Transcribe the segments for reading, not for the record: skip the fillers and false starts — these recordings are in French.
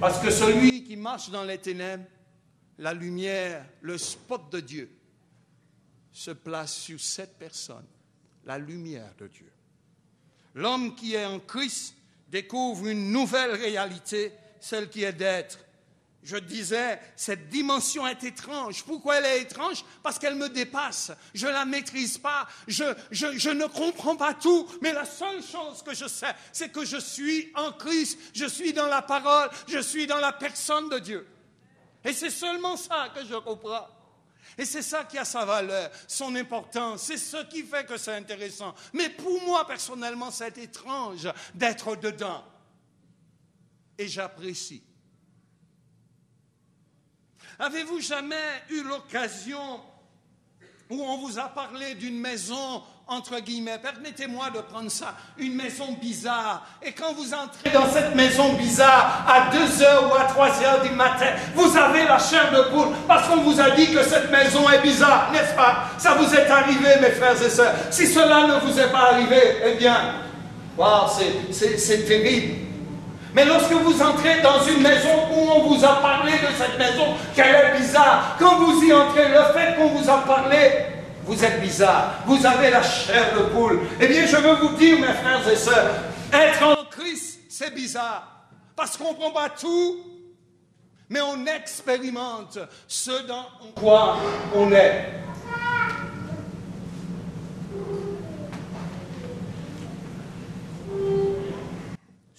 Parce que celui qui marche dans les ténèbres, la lumière, le spot de Dieu, se place sur cette personne, la lumière de Dieu. L'homme qui est en Christ découvre une nouvelle réalité, celle qui est d'être. Je disais, cette dimension est étrange. Pourquoi elle est étrange? Parce qu'elle me dépasse. Je ne la maîtrise pas. Je ne comprends pas tout. Mais la seule chose que je sais, c'est que je suis en Christ. Je suis dans la parole. Je suis dans la personne de Dieu. Et c'est seulement ça que je comprends. Et c'est ça qui a sa valeur, son importance. C'est ce qui fait que c'est intéressant. Mais pour moi, personnellement, c'est étrange d'être dedans. Et j'apprécie. Avez-vous jamais eu l'occasion où on vous a parlé d'une maison, entre guillemets, permettez-moi de prendre ça, une maison bizarre, et quand vous entrez dans cette maison bizarre, à 2h ou à 3h du matin, vous avez la chair de poule, parce qu'on vous a dit que cette maison est bizarre, n'est-ce pas? Ça vous est arrivé, mes frères et sœurs. Si cela ne vous est pas arrivé, eh bien, wow, c'est terrible. Mais lorsque vous entrez dans une maison où on vous a parlé de cette maison, qu'elle est bizarre, quand vous y entrez, le fait qu'on vous a parlé, vous êtes bizarre, vous avez la chair de poule. Eh bien, je veux vous dire, mes frères et sœurs, être en Christ, c'est bizarre, parce qu'on ne comprend pas tout, mais on expérimente ce dans quoi on est.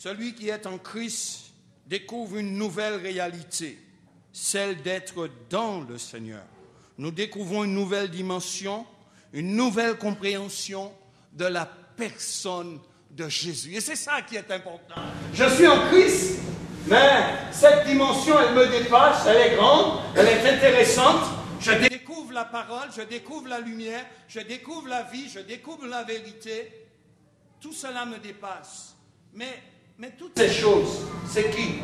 Celui qui est en Christ découvre une nouvelle réalité, celle d'être dans le Seigneur. Nous découvrons une nouvelle dimension, une nouvelle compréhension de la personne de Jésus. Et c'est ça qui est important. Je suis en Christ, mais cette dimension, elle me dépasse, elle est grande, elle est intéressante. Je découvre la parole, je découvre la lumière, je découvre la vie, je découvre la vérité. Tout cela me dépasse. Mais toutes ces choses, c'est qui?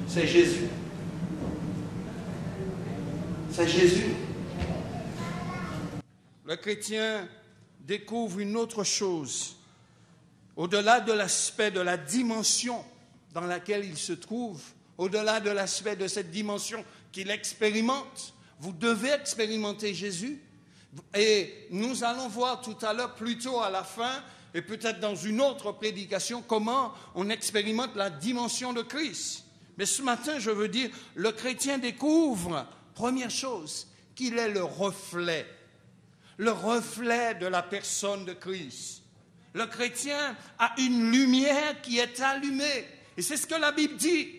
C'est Jésus. C'est Jésus. Le chrétien découvre une autre chose. Au-delà de l'aspect de la dimension dans laquelle il se trouve, au-delà de l'aspect de cette dimension qu'il expérimente, vous devez expérimenter Jésus. Et nous allons voir tout à l'heure, plutôt à la fin, et peut-être dans une autre prédication, comment on expérimente la dimension de Christ. Mais ce matin, je veux dire, le chrétien découvre, première chose, qu'il est le reflet de la personne de Christ. Le chrétien a une lumière qui est allumée. Et c'est ce que la Bible dit.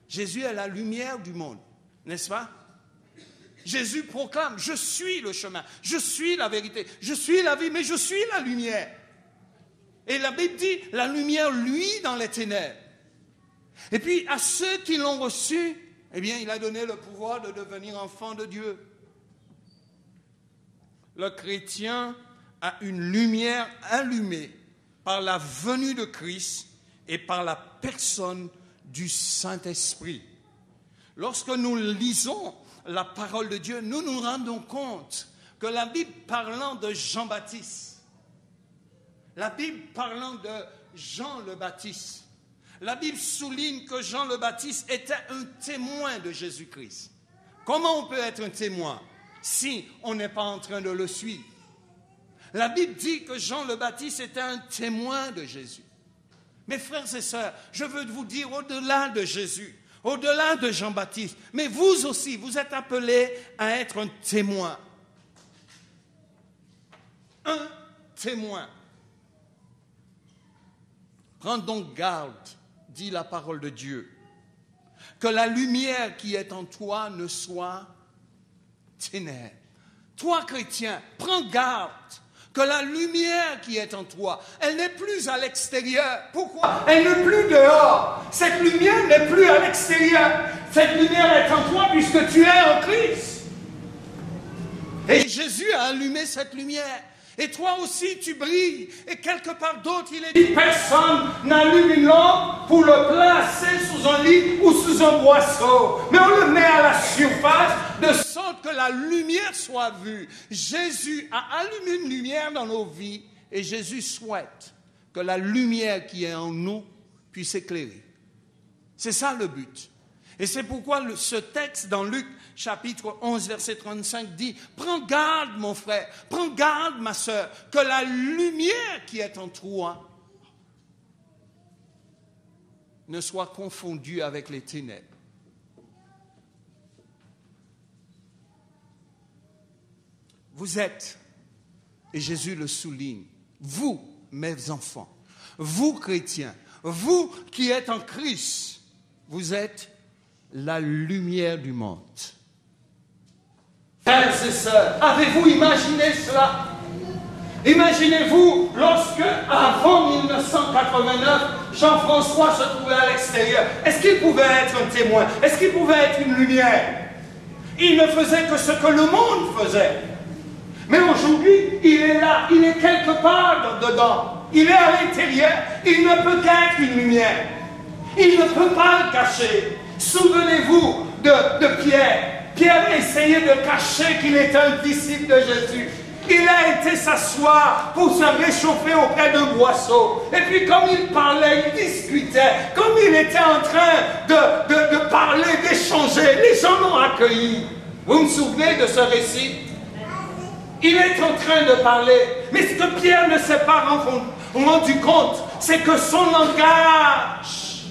Jésus est la lumière du monde, n'est-ce pas? Jésus proclame, je suis le chemin, je suis la vérité, je suis la vie, mais je suis la lumière. Et la Bible dit, la lumière luit dans les ténèbres. Et puis, à ceux qui l'ont reçu, eh bien, il a donné le pouvoir de devenir enfant de Dieu. Le chrétien a une lumière allumée par la venue de Christ et par la personne du Saint-Esprit. Lorsque nous lisons la parole de Dieu, nous nous rendons compte que la Bible parlant de Jean-Baptiste, la Bible parlant de Jean le Baptiste, la Bible souligne que Jean le Baptiste était un témoin de Jésus-Christ. Comment on peut être un témoin si on n'est pas en train de le suivre? La Bible dit que Jean le Baptiste était un témoin de Jésus. Mes frères et sœurs, je veux vous dire, au-delà de Jésus, au-delà de Jean-Baptiste, mais vous aussi, vous êtes appelés à être un témoin. Un témoin. Prends donc garde, dit la parole de Dieu, que la lumière qui est en toi ne soit ténèbres. Toi, chrétien, prends garde que la lumière qui est en toi, elle n'est plus à l'extérieur. Pourquoi? Elle n'est plus dehors. Cette lumière n'est plus à l'extérieur. Cette lumière est en toi puisque tu es en Christ. Et Jésus a allumé cette lumière. Et toi aussi, tu brilles. Et quelque part d'autre, il est dit, personne n'allume une lampe pour le placer sous un lit ou sous un boisseau. Mais on le met à la surface de sorte que la lumière soit vue. Jésus a allumé une lumière dans nos vies et Jésus souhaite que la lumière qui est en nous puisse éclairer. C'est ça le but. Et c'est pourquoi ce texte dans Luc chapitre 11 verset 35 dit « Prends garde mon frère, prends garde ma sœur, que la lumière qui est en toi ne soit confondue avec les ténèbres. » Vous êtes, et Jésus le souligne, vous, mes enfants, vous chrétiens, vous qui êtes en Christ, vous êtes la lumière du monde. Frères et sœurs, avez-vous imaginé cela? Imaginez-vous lorsque, avant 1989, Jean-François se trouvait à l'extérieur. Est-ce qu'il pouvait être un témoin? Est-ce qu'il pouvait être une lumière? Il ne faisait que ce que le monde faisait. Mais aujourd'hui, il est là, il est quelque part dedans. Il est à l'intérieur, il ne peut qu'être une lumière. Il ne peut pas le cacher. Souvenez-vous de Pierre. Pierre a essayé de cacher qu'il était un disciple de Jésus. Il a été s'asseoir pour se réchauffer auprès d'un boisseau. Et puis comme il parlait, il discutait, comme il était en train de parler, d'échanger, les gens l'ont accueilli. Vous me souvenez de ce récit? Il est en train de parler, mais ce que Pierre ne s'est pas rendu compte, c'est que son langage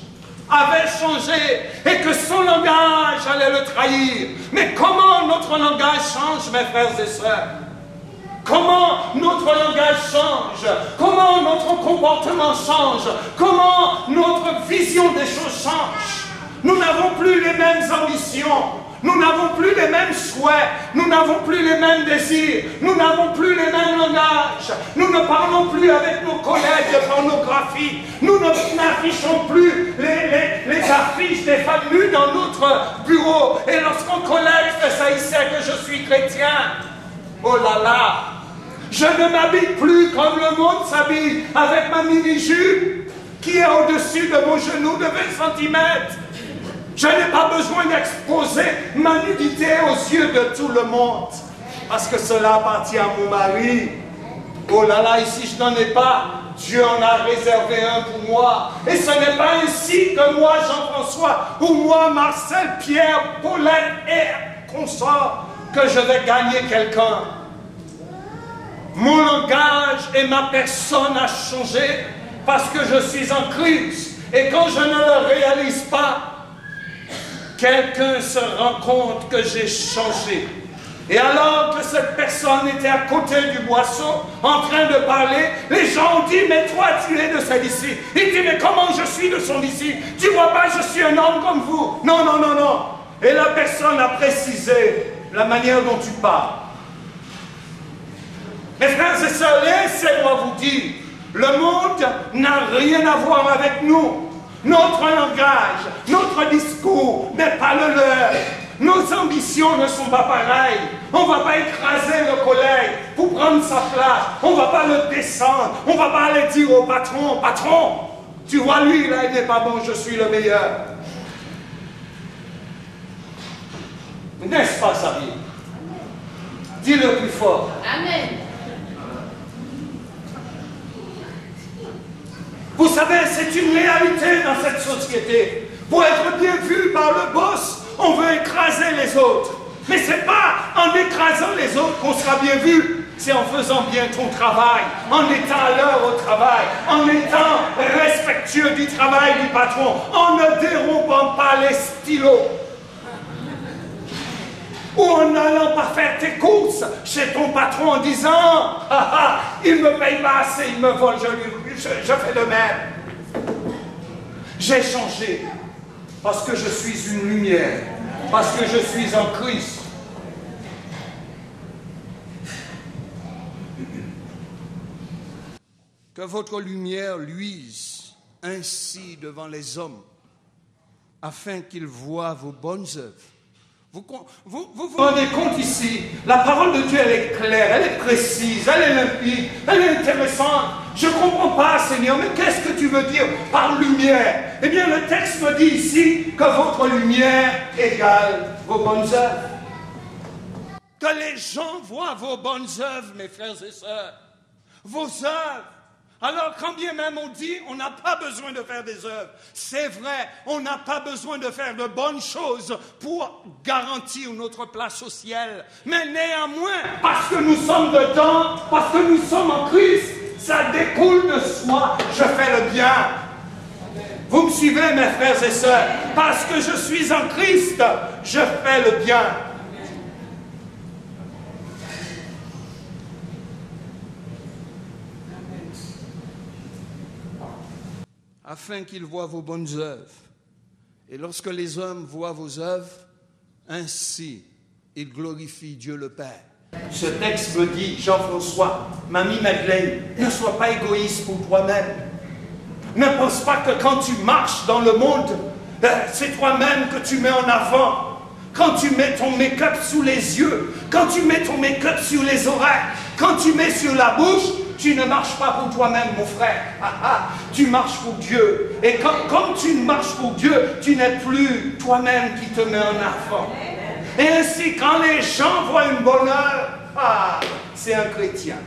avait changé et que son langage allait le trahir. Mais comment notre langage change, mes frères et sœurs? Comment notre langage change? Comment notre comportement change? Comment notre vision des choses change? Nous n'avons plus les mêmes ambitions. Nous n'avons plus les mêmes souhaits, nous n'avons plus les mêmes désirs, nous n'avons plus les mêmes langages, nous ne parlons plus avec nos collègues de pornographie, nous n'affichons plus les affiches des femmes nues dans notre bureau. Et lorsqu'un collègue fait ça, il sait que je suis chrétien. Oh là là! Je ne m'habille plus comme le monde s'habille, avec ma mini-jupe qui est au-dessus de mon genou de 20 cm. Je n'ai pas besoin d'exposer ma nudité aux yeux de tout le monde, parce que cela appartient à mon mari. Oh là là, ici je n'en ai pas, Dieu en a réservé un pour moi. Et ce n'est pas ainsi que moi, Jean-François, ou moi, Marcel, Pierre, Paulette et consorts, que je vais gagner quelqu'un. Mon langage et ma personne a changé parce que je suis en Christ. Et quand je ne le réalise pas, quelqu'un se rend compte que j'ai changé. Et alors que cette personne était à côté du boisseau, en train de parler, les gens ont dit, mais toi, tu es de celui-ci. Il dit, mais comment je suis de son ici? Tu vois pas, je suis un homme comme vous. Non, non, non, non. Et la personne a précisé la manière dont tu parles. Mes frères et sœurs, laissez-moi vous dire, le monde n'a rien à voir avec nous. Notre langage, notre discours n'est pas le leur. Nos ambitions ne sont pas pareilles. On ne va pas écraser le collègue pour prendre sa place. On ne va pas le descendre. On ne va pas aller dire au patron, patron, tu vois lui là, il n'est pas bon, je suis le meilleur. N'est-ce pas, Xavier? Dis-le plus fort. Amen. Vous savez, c'est une réalité dans cette société. Pour être bien vu par le boss, on veut écraser les autres. Mais ce n'est pas en écrasant les autres qu'on sera bien vu. C'est en faisant bien ton travail, en étant à l'heure au travail, en étant respectueux du travail du patron, en ne dérompant pas les stylos. Ou en n'allant pas faire tes courses chez ton patron en disant « Ah ah, il ne me paye pas assez, il me vole, je fais de même. » J'ai changé parce que je suis une lumière, parce que je suis en Christ. Que votre lumière luise ainsi devant les hommes, afin qu'ils voient vos bonnes œuvres. Vous rendez compte ici, la parole de Dieu, elle est claire, elle est précise, elle est limpide, elle est intéressante. Je ne comprends pas, Seigneur, mais qu'est-ce que tu veux dire par lumière? Eh bien, le texte me dit ici que votre lumière égale vos bonnes œuvres. Que les gens voient vos bonnes œuvres, mes frères et sœurs. Vos œuvres. Alors, quand bien même on dit, on n'a pas besoin de faire des œuvres. C'est vrai, on n'a pas besoin de faire de bonnes choses pour garantir notre place au ciel. Mais néanmoins, parce que nous sommes dedans, parce que nous sommes en Christ, ça découle de soi. Je fais le bien. Vous me suivez, mes frères et sœurs? Parce que je suis en Christ, je fais le bien. Afin qu'ils voient vos bonnes œuvres. Et lorsque les hommes voient vos œuvres, ainsi, ils glorifient Dieu le Père. Ce texte me dit, Jean-François, Mamie Madeleine, ne sois pas égoïste pour toi-même. Ne pense pas que quand tu marches dans le monde, c'est toi-même que tu mets en avant. Quand tu mets ton make-up sous les yeux, quand tu mets ton make-up sur les oreilles, quand tu mets sur la bouche, tu ne marches pas pour toi-même, mon frère. Tu marches pour Dieu. Et comme tu marches pour Dieu, tu n'es plus toi-même qui te met en avant. Et ainsi, quand les gens voient une bonne œuvre, c'est un chrétien.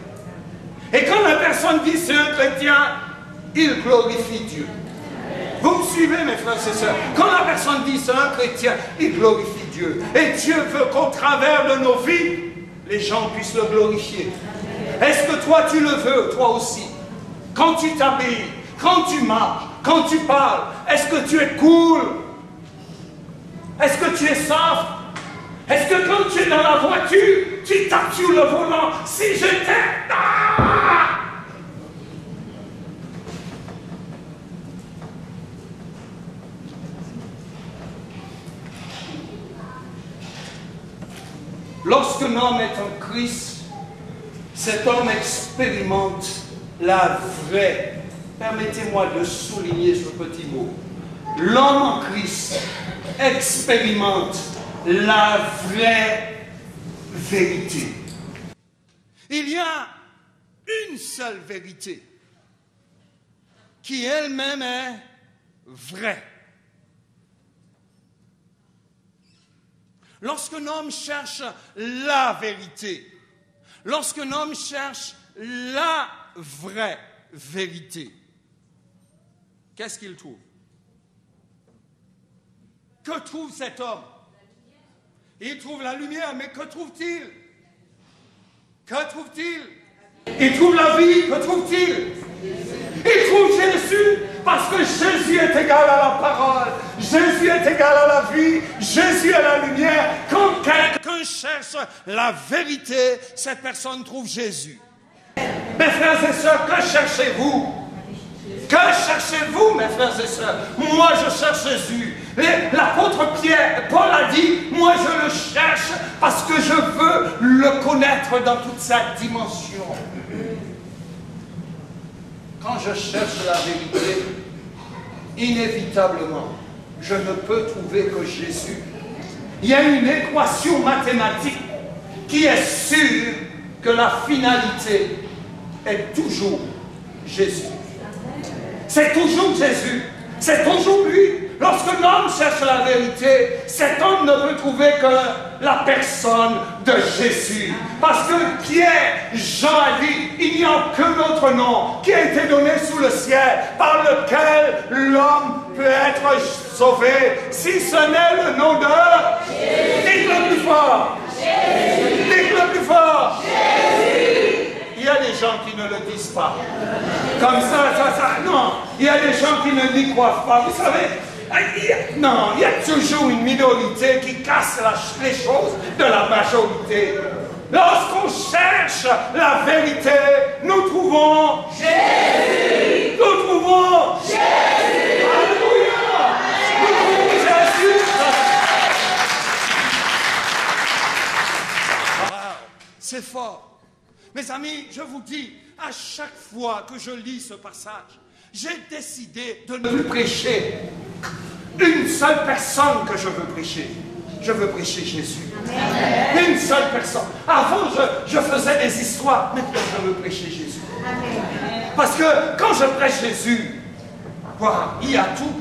Et quand la personne dit c'est un chrétien, il glorifie Dieu. Vous me suivez, mes frères et sœurs? Quand la personne dit c'est un chrétien, il glorifie Dieu. Et Dieu veut qu'au travers de nos vies, les gens puissent le glorifier. Est-ce que toi tu le veux, toi aussi? Quand tu t'habilles, quand tu marches, quand tu parles, est-ce que tu es cool? Est-ce que tu es soft? Est-ce que quand tu es dans la voiture, tu tapes sur le volant? Si j'étais... Lorsqu'un homme est en Christ, cet homme expérimente la vraie, permettez-moi de souligner ce petit mot, l'homme en Christ expérimente la vraie vérité. Il y a une seule vérité qui elle-même est vraie. Lorsqu'un homme cherche la vérité, lorsqu'un homme cherche la vraie vérité, qu'est-ce qu'il trouve? Que trouve cet homme? Il trouve la lumière, mais que trouve-t-il? Que trouve-t-il? Il trouve la vie, que trouve-t-il? Il trouve Jésus, parce que Jésus est égal à la parole, Jésus est égal à la vie, Jésus est la lumière. Quand quelqu'un cherche la vérité, cette personne trouve Jésus. Mes frères et sœurs, que cherchez-vous? Que cherchez-vous, mes frères et sœurs? Moi, je cherche Jésus. L'apôtre Paul a dit, moi je le cherche parce que je veux le connaître dans toute sa dimension. Quand je cherche la vérité, inévitablement, je ne peux trouver que Jésus. Il y a une équation mathématique qui est sûre que la finalité est toujours Jésus. C'est toujours Jésus. C'est toujours lui. Lorsqu'un homme cherche la vérité, cet homme ne peut trouver que la personne de Jésus. Parce que Pierre, Jean a dit, il n'y a aucun autre nom qui a été donné sous le ciel par lequel l'homme peut être sauvé, si ce n'est le nom de Jésus. Dites-le plus fort. Jésus. Dites-le plus fort. Jésus. Il y a des gens qui ne le disent pas. Comme ça, non. Il y a des gens qui ne n'y croient pas. Vous savez, il y a toujours une minorité qui casse les choses de la majorité. Lorsqu'on cherche la vérité, nous trouvons Jésus. Nous trouvons Jésus. Alléluia. Nous trouvons Jésus. Wow. C'est fort. Mes amis, je vous dis, à chaque fois que je lis ce passage, j'ai décidé de ne plus prêcher une seule personne que je veux prêcher. Je veux prêcher Jésus. Amen. Une seule personne. Avant, je faisais des histoires. Maintenant, je veux prêcher Jésus. Amen. Parce que quand je prêche Jésus, il y a tout.